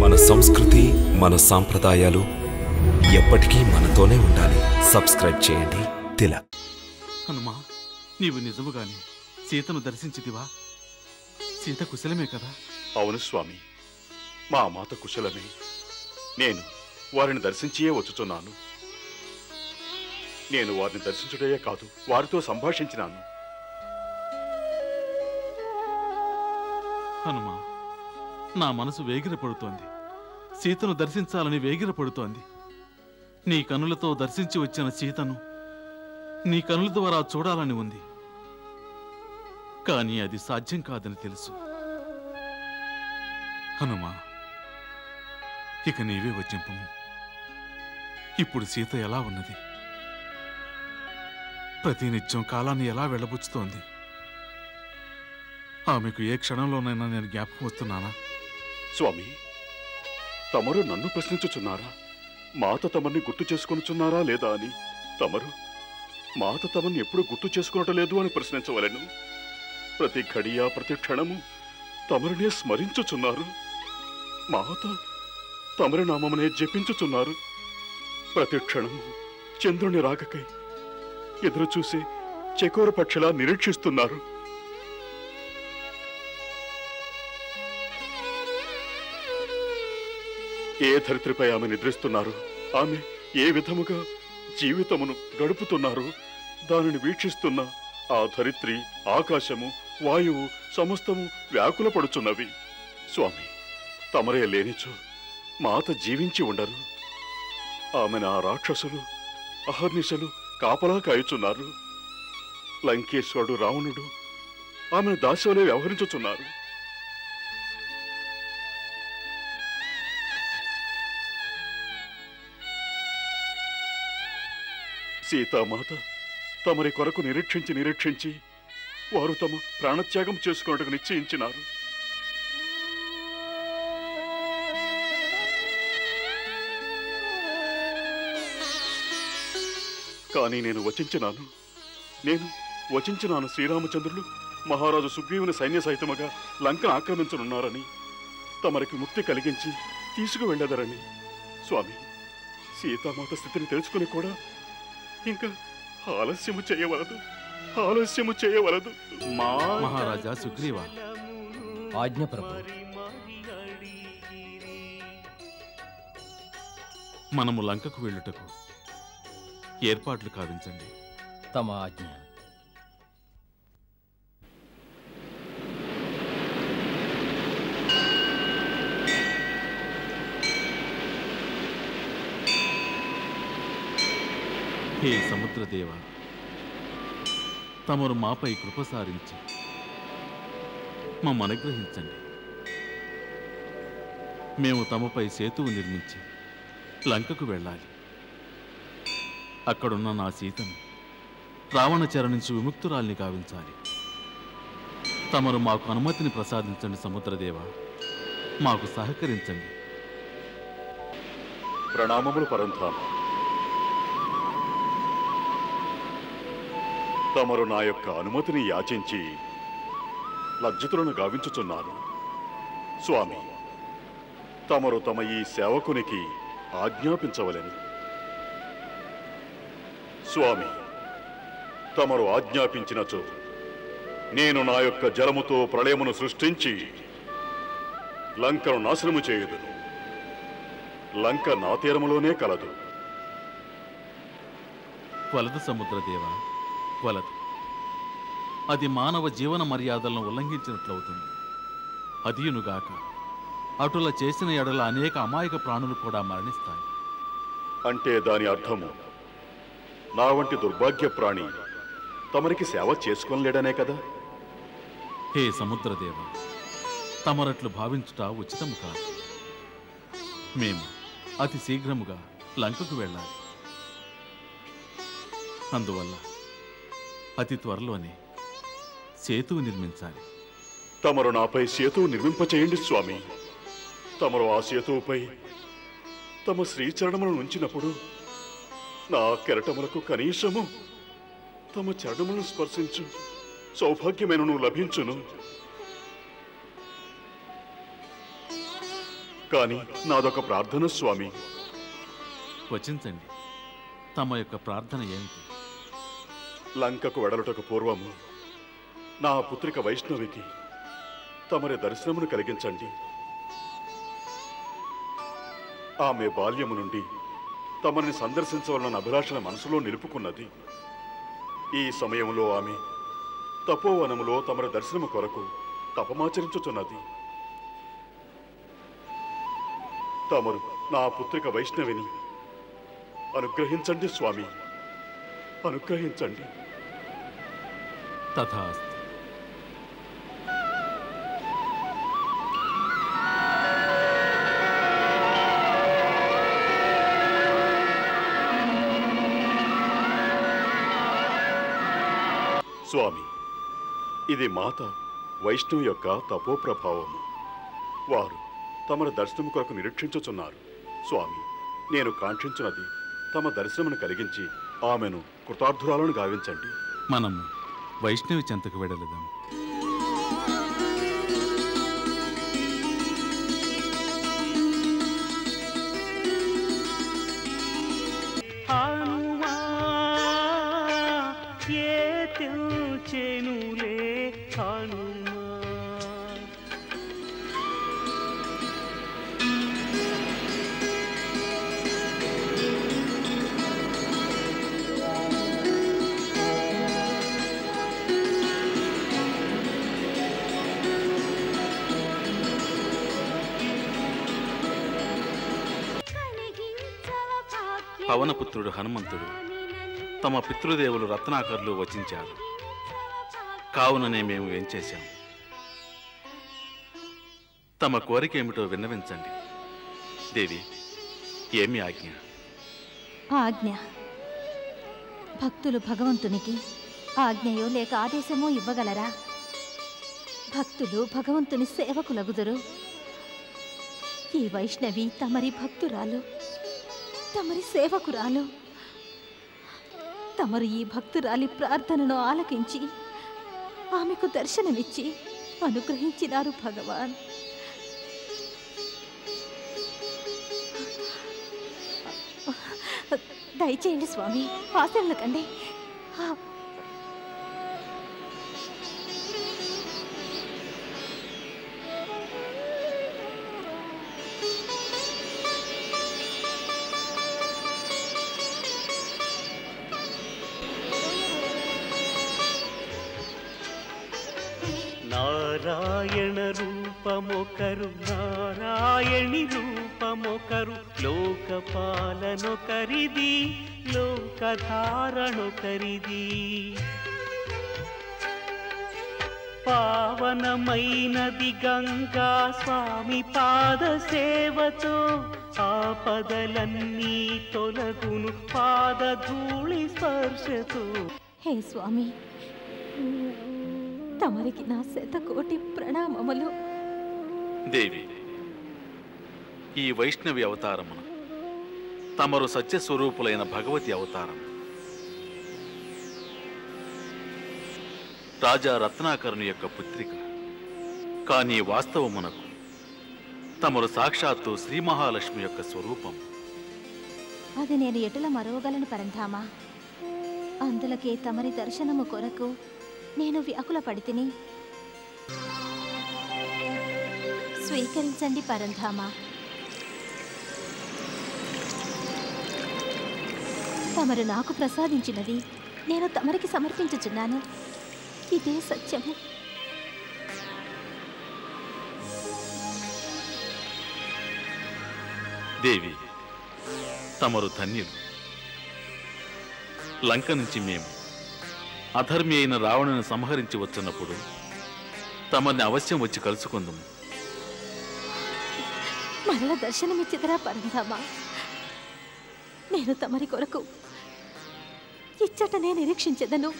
మన సంస్కృతి, మన సాంప్రదాయాలు ఎప్పటికీ మనతోనే ఉండాలి. సబ్స్క్రైబ్ చేయండి తిలక్. హనుమా, నీవు నిజముగానే సీతను దర్శించితివా? సీత కుశలమే కదా? అవును స్వామి, మా మాత కుశలమే. నేను వారిని దర్శించియే వచ్చుచున్నాను. నేను వారిని దర్శించుడే కాదు, వారితో సంభాషించినాను. హనుమా, నా మనసు వేగిరపడుతోంది. సీతను దర్శించాలని వేగిరపడుతోంది. నీ కనులతో దర్శించి వచ్చిన సీతను నీ కనుల ద్వారా చూడాలని ఉంది. కానీ అది సాధ్యం కాదని తెలుసు. హనుమా, ఇక నీవే వచ్చింపము. ఇప్పుడు సీత ఎలా ఉన్నది? ప్రతినిత్యం కాలాన్ని ఎలా వెళ్ళబుచ్చుతోంది? ఆమెకు ఏ క్షణంలోనైనా నేను జ్ఞాపకం వస్తున్నానా? స్వామి, తమరు నన్ను ప్రశ్నించుచున్నారా? మాత తమని గుర్తు చేసుకొనుచున్నారా లేదా అని? తమరు మాత తమని ఎప్పుడు గుర్తు చేసుకునటం లేదు అని ప్రశ్నించవలెను. ప్రతి ఘడియ ప్రతి క్షణము తమరినే స్మరించుచున్నారు. మాత తమరి నామమునే జపించుచున్నారు. ప్రతి క్షణము చంద్రుని రాకకై ఎదురు చూసి చకోర పక్షిలా నిరీక్షిస్తున్నారు. ఏ ధరిత్రిపై ఆమె నిద్రిస్తున్నారు, ఆమె ఏ విధముగా జీవితమును గడుపుతున్నారు, దానిని వీక్షిస్తున్న ఆ ధరిత్రి, ఆకాశము, వాయువు సమస్తము వ్యాకుల పడుచున్నవి. స్వామి, తమరే లేనిచో మాత జీవించి ఉండరు. ఆమెను ఆ రాక్షసులు అహర్నిశలు కాపలా కాయుచున్నారు. లంకేశ్వరుడు రావణుడు ఆమెను దాస్యంలో వ్యవహరించుచున్నారు. సీతామాత తమరి కొరకు నిరీక్షించి వారు తమ ప్రాణత్యాగం చేసుకున్నట్టుకు నిశ్చయించినారు. కానీ నేను వచించినాను శ్రీరామచంద్రులు మహారాజు సుగ్రీవుని సైన్య సహితముగా లంకను ఆక్రమించనున్నారని, తమరికి ముక్తి కలిగించి తీసుకువెళ్ళదరని. స్వామి, సీతామాత స్థితిని తెలుసుకుని కూడా ఇంకా ఆలస్యము చేయవలదు. మహారాజా సుగ్రీవా, ఆజ్ఞ ప్రభు. మనము లంకకు వెళ్ళుటకు ఏర్పాట్లు కావించండి. తమ ఆజ్ఞ. హే సముద్రదేవ, తమరు మాపై కృప సారించి మమ్మ అనుగ్రహించండి. మేము తమపై సేతువు నిర్మించి లంకకు వెళ్ళాలి. అక్కడున్న నా సీతను రావణ చెర నుంచి విముక్తురాల్ని గావించాలి. తమరు మాకు అనుమతిని ప్రసాదించండి సముద్రదేవ, మాకు సహకరించండి. ప్రణామములు పరంధామ. తమరు నా యొక్క అనుమతిని యాచించి లజ్జితులను గావించుచున్నారు. స్వామి, తమరు తమ ఈ సేవకునికి ఆజ్ఞాపించవలెను. స్వామి, తమరు ఆజ్ఞాపించినచో నేను నా యొక్క జలముతో ప్రళయమును సృష్టించి లంకను నాశనము చేయుదును. లంక నా తీరములోనే కలదు. వలదు సముద్రదేవ, వలదు. అది మానవ జీవన మర్యాదలను ఉల్లంఘించినట్లవుతుంది. అదియునుగాక అటుల చేసిన ఎడల అనేక అమాయక ప్రాణులు కూడా మరణిస్తాయి. అంటే దాని అర్థము నా వంటి దుర్భాగ్య ప్రాణి తమరికి సేవ చేసుకోలేడనే కదా? హే సముద్రదేవ, తమరట్లు భావించుట ఉచితము కాదు. మేము అతి శీఘ్రముగా లంకకు వెళ్ళాలి. అందువల్ల అతి త్వరలోనే సేతువు నిర్మించాలి. తమరు నాపై సేతువు నిర్మింపచేయండి స్వామి. తమరు ఆ సేతువుపై తమ శ్రీచరణములను ఉంచినప్పుడు నా కెరటములకు కనీసము తమ చరణములను స్పర్శించు సౌభాగ్యమైనను లభించును. కానీ నాదొక ప్రార్థన స్వామి. వచించండి, తమ యొక్క ప్రార్థన ఏమిటి? లంకకు వెడలుటకు పూర్వము నా పుత్రిక వైష్ణవికి తమరి దర్శనమును కలిగించండి. ఆమె బాల్యము నుండి తమని సందర్శించవలన అభిలాషణ మనసులో నిలుపుకున్నది. ఈ సమయంలో ఆమె తపోవనములో తమరి దర్శనము కొరకు తపమాచరించుచున్నది. తమరు నా పుత్రిక వైష్ణవిని అనుగ్రహించండి స్వామి, అనుగ్రహించండి. తథాస్తు. స్వామి, ఇది మాత వైష్ణవి యొక్క తపో ప్రభావము. వారు తమ దర్శనము కొరకు నిరీక్షించుచున్నారు. స్వామి, నేను కాంక్షించున్నది తమ దర్శనమును కలిగించి ఆమెను కృతార్థురాలను గావించండి. మనం వైష్ణవి చెంతకు వెడలేదాం. పవనపుత్రుడు హనుమంతుడు తమ పితృదేవులు రత్నాకర్లు వచించారు. కావుననే మేము ఏం చేశాం? తమ కోరిక ఏమిటో విన్నవించండి. దేవి, ఏమి ఆజ్ఞ? ఆజ్ఞ. భక్తులు భగవంతునికి ఆజ్ఞయో లేక ఆదేశమో ఇవ్వగలరా? భక్తులు భగవంతుని సేవకులగుదురు. ఈ వైష్ణవి తమరి భక్తురాలు, తమరి సేవకురాలు. తమరు ఈ భక్తురాలి ప్రార్థనను ఆలకించి ఆమెకు దర్శనమిచ్చి అనుగ్రహించినారు భగవాన్. దయచేయండి స్వామి, ఆశలకండి. నారాయణ రూపమొకరు, నారాయణి రూపమొకరు, లోకపాలనొకరిది, లోకధారణొకరిది. పావనమైనది గంగా స్వామి పాద సేవతో, ఆపదలన్నీ తొలగును పాదధూళి స్పర్శతో. హే స్వామి, తమరికి నా శతకోటి ప్రణామములు. దేవి, ఈ వైష్ణవి అవతారమును తమరు సత్యస్వరూపులైన భగవతి అవతారం. రాజా రత్నాకరుని యొక్క పుత్రిక. కానీ వాస్తవమునకు తమరు సాక్షాత్తు శ్రీ మహాలక్ష్మి యొక్క స్వరూపం. అది నేను ఎటుల మరవగలను పరంధామా? అందులకే తమరి దర్శనము కొరకు నేను వ్యాకుల పడితిని. స్వీకరించండి పరంధామా. తమరు నాకు ప్రసాదించినది నేను తమరికి సమర్పించుచున్నాను. ఇదే సత్యము. దేవి, తమరు ధన్యులు. లంక నుంచి మేము అధర్మి అయిన రావణుని సంహరించి వచ్చినప్పుడు తమని అవశ్యం వచ్చి కలుసుకుందాము. మరల దర్శనమిచ్చిదరా పరంధామా? నేను తమరి కొరకు ఇచ్చటనే నిరీక్షించెదను.